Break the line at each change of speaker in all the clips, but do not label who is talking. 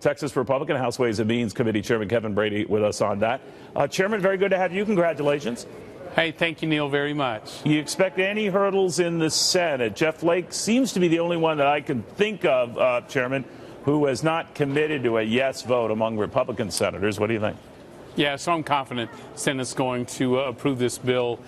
Texas Republican House Ways and Means Committee Chairman Kevin Brady with us on that. Chairman, very good to have you. Congratulations.
Hey, thank you, Neil, very much.
You expect any hurdles in the Senate? Jeff Flake seems to be the only one that I can think of, Chairman, who has not committed to a yes vote among Republican senators. What do you think?
Yeah, so I'm confident the Senate's going to approve this bill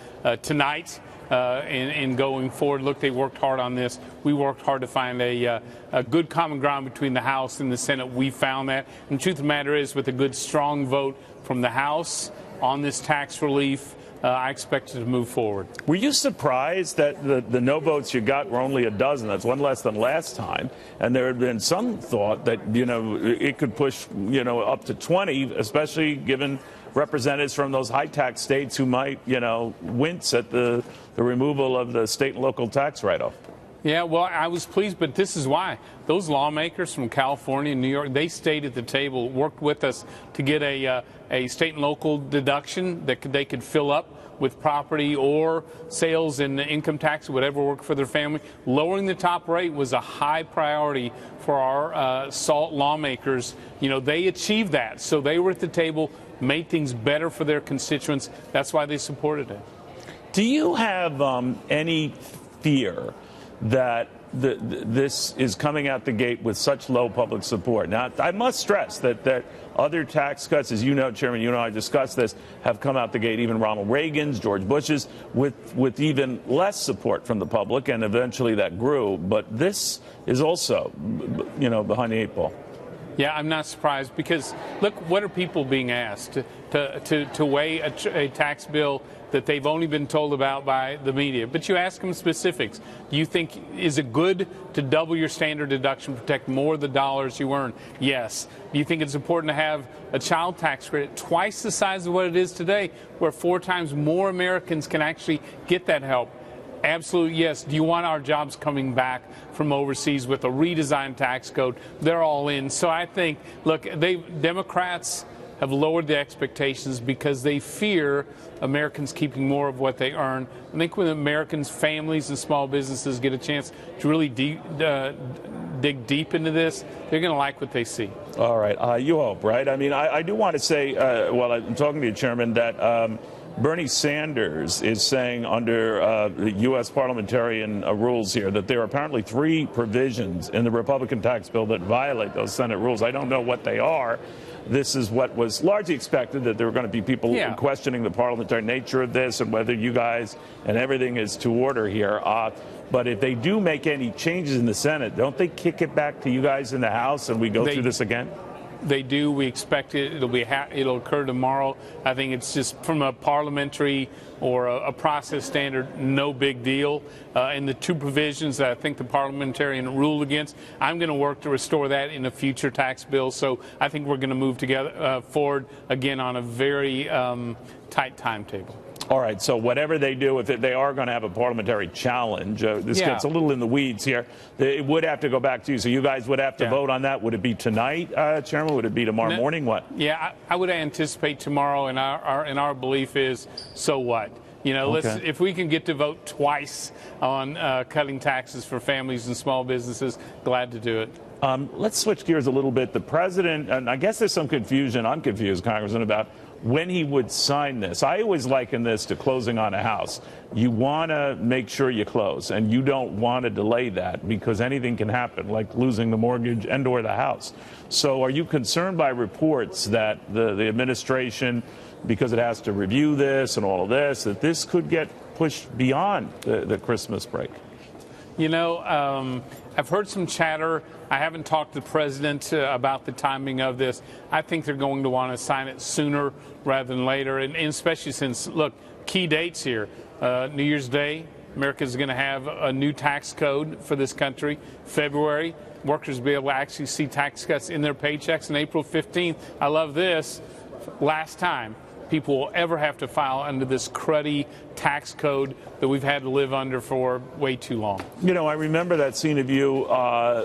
tonight. In going forward, look, they worked hard on this. We worked hard to find a good common ground between the House and the Senate. We found that. And the truth of the matter is, with a good, strong vote from the House on this tax relief, I expect it to move forward. Were
you surprised that the no votes you got were only a dozen? That's one less than last time. And there had been some thought that, it could push, up to 20, especially given representatives from those high tax states who might, wince at the removal of the state and local tax write-off.
Yeah, well, I was pleased, but this is why. Those lawmakers from California and New York, they stayed at the table, worked with us to get a state and local deduction that they could fill up with property or sales and income tax, whatever worked for their family. Lowering the top rate was a high priority for our SALT lawmakers. They achieved that. So they were at the table, made things better for their constituents. That's why they supported it.
Do you have any fear that this is coming out the gate with such low public support? Now, I must stress that other tax cuts, as you know, Chairman, I discussed this, have come out the gate, even Ronald Reagan's, George Bush's, with even less support from the public, and eventually that grew. But this is also, behind the eight ball.
Yeah, I'm not surprised because, look, what are people being asked? To weigh a tax bill that they've only been told about by the media. But you ask them specifics. Do you think, is it good to double your standard deduction, protect more of the dollars you earn? Yes. Do you think it's important to have a child tax credit twice the size of what it is today, where 4 times more Americans can actually get that help? Absolutely, yes. Do you want our jobs coming back from overseas with a redesigned tax code? They're all in. So I think, look, Democrats have lowered the expectations because they fear Americans keeping more of what they earn. I think when Americans, families, and small businesses get a chance to really dig deep into this, they're going to like what they see.
All right. You hope, right? I mean, I do want to say, while I'm talking to you, Chairman, that Bernie Sanders is saying under the U.S. parliamentarian rules here that there are apparently 3 provisions in the Republican tax bill that violate those Senate rules. I don't know what they are. This is what was largely expected, that there were going to be people questioning the parliamentary nature of this and whether you guys and everything is to order here. But if they do make any changes in the Senate, don't they kick it back to you guys in the House and we go through this again?
They do. We expect it. It'll occur tomorrow. I think it's just from a parliamentary or a process standard, no big deal. And the 2 provisions that I think the parliamentarian ruled against, I'm going to work to restore that in a future tax bill. So I think we're going to move together forward again on a very tight timetable.
All right, so whatever they do, if they are going to have a parliamentary challenge, this gets a little in the weeds here. It would have to go back to you, so you guys would have to vote on that. Would it be tonight, Chairman? Would it be tomorrow morning? What?
Yeah, I would anticipate tomorrow, and our belief is, so what? If we can get to vote twice on cutting taxes for families and small businesses, glad to do it.
Let's switch gears a little bit. The president, and I guess there's some confusion, I'm confused, Congressman, about when he would sign this. I always liken this to closing on a house. You want to make sure you close, and you don't want to delay that because anything can happen, like losing the mortgage and or the house. So are you concerned by reports that the administration, because it has to review this and all of this, that this could get pushed beyond the Christmas break?
I've heard some chatter. I haven't talked to the president about the timing of this. I think they're going to want to sign it sooner rather than later, and especially since, look, key dates here. New Year's Day, America's going to have a new tax code for this country. February, workers will be able to actually see tax cuts in their paychecks. And April 15th, I love this, last time people will ever have to file under this cruddy tax code that we've had to live under for way too long.
You know, I remember that scene of you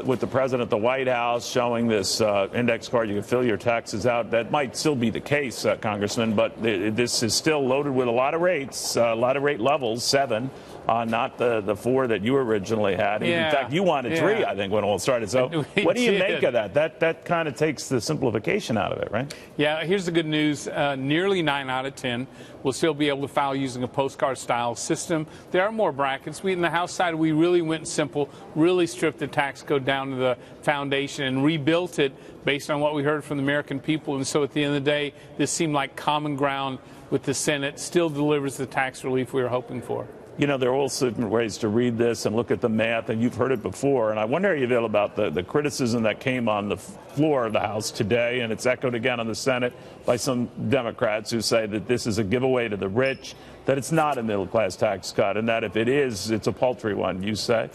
with the president at the White House showing this index card. You can fill your taxes out. That might still be the case, Congressman, but this is still loaded with a lot of rates, a lot of rate levels, 7. Not the 4 that you originally had.
Yeah.
In fact, you wanted 3, I think, when it all started. So what do you make of that? That kind of takes the simplification out of it, right?
Yeah, here's the good news. Nearly 9 out of 10 will still be able to file using a postcard-style system. There are more brackets. In the House side, we really went simple, really stripped the tax code down to the foundation and rebuilt it based on what we heard from the American people. And so at the end of the day, this seemed like common ground with the Senate, still delivers the tax relief we were hoping for.
You know, there are also different ways to read this and look at the math, and you've heard it before. And I wonder how you feel about the criticism that came on the floor of the House today, and it's echoed again on the Senate by some Democrats who say that this is a giveaway to the rich, that it's not a middle-class tax cut, and that if it is, it's a paltry one, you say?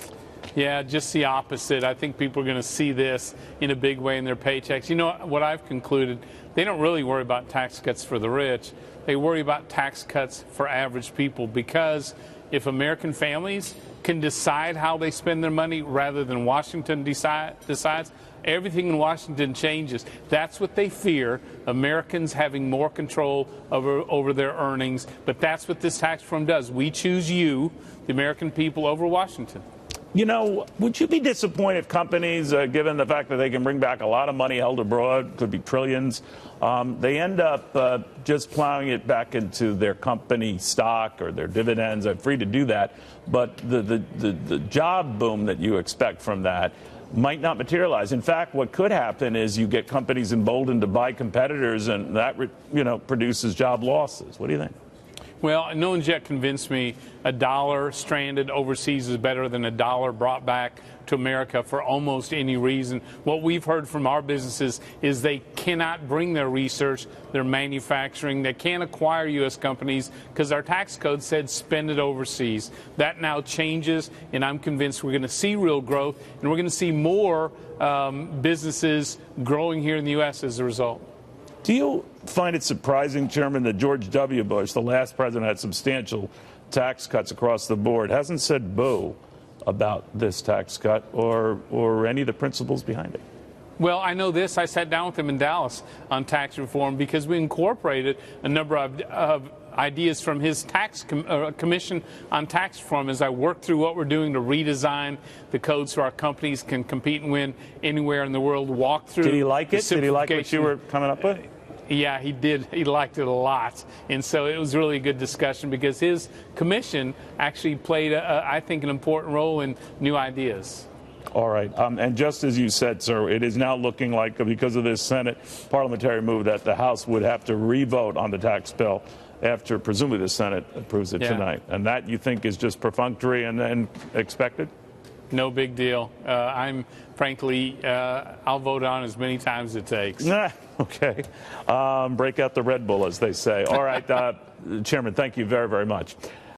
Yeah, just the opposite. I think people are going to see this in a big way in their paychecks. You know what I've concluded? They don't really worry about tax cuts for the rich. They worry about tax cuts for average people, because if American families can decide how they spend their money rather than Washington decides, everything in Washington changes. That's what they fear, Americans having more control over their earnings. But that's what this tax reform does. We choose you, the American people, over Washington.
You know, would you be disappointed if companies, given the fact that they can bring back a lot of money held abroad, could be trillions, they end up just plowing it back into their company stock or their dividends? They're free to do that. But the job boom that you expect from that might not materialize. In fact, what could happen is you get companies emboldened to buy competitors, and that, produces job losses. What do you think?
Well, no one's yet convinced me a dollar stranded overseas is better than a dollar brought back to America for almost any reason. What we've heard from our businesses is they cannot bring their research, their manufacturing, they can't acquire U.S. companies because our tax code said spend it overseas. That now changes, and I'm convinced we're going to see real growth, and we're going to see more businesses growing here in the U.S. as a result.
Do you find it surprising, Chairman, that George W. Bush, the last president, had substantial tax cuts across the board, hasn't said boo about this tax cut or any of the principles behind it?
Well, I know this. I sat down with him in Dallas on tax reform because we incorporated a number of ideas from his tax commission on tax reform as I worked through what we're doing to redesign the code so our companies can compete and win anywhere in the world. Walk through.
Did he like it? Did he like what you were coming up with?
Yeah, he did. He liked it a lot. And so it was really a good discussion because his commission actually played, I think, an important role in new ideas.
All right. And just as you said, sir, it is now looking like, because of this Senate parliamentary move, that the House would have to re-vote on the tax bill after presumably the Senate approves it tonight. And that, you think, is just perfunctory and expected?
No big deal. I'm frankly, I'll vote on as many times as it takes.
Okay. Break out the Red Bull, as they say. All right, Chairman, thank you very, very much.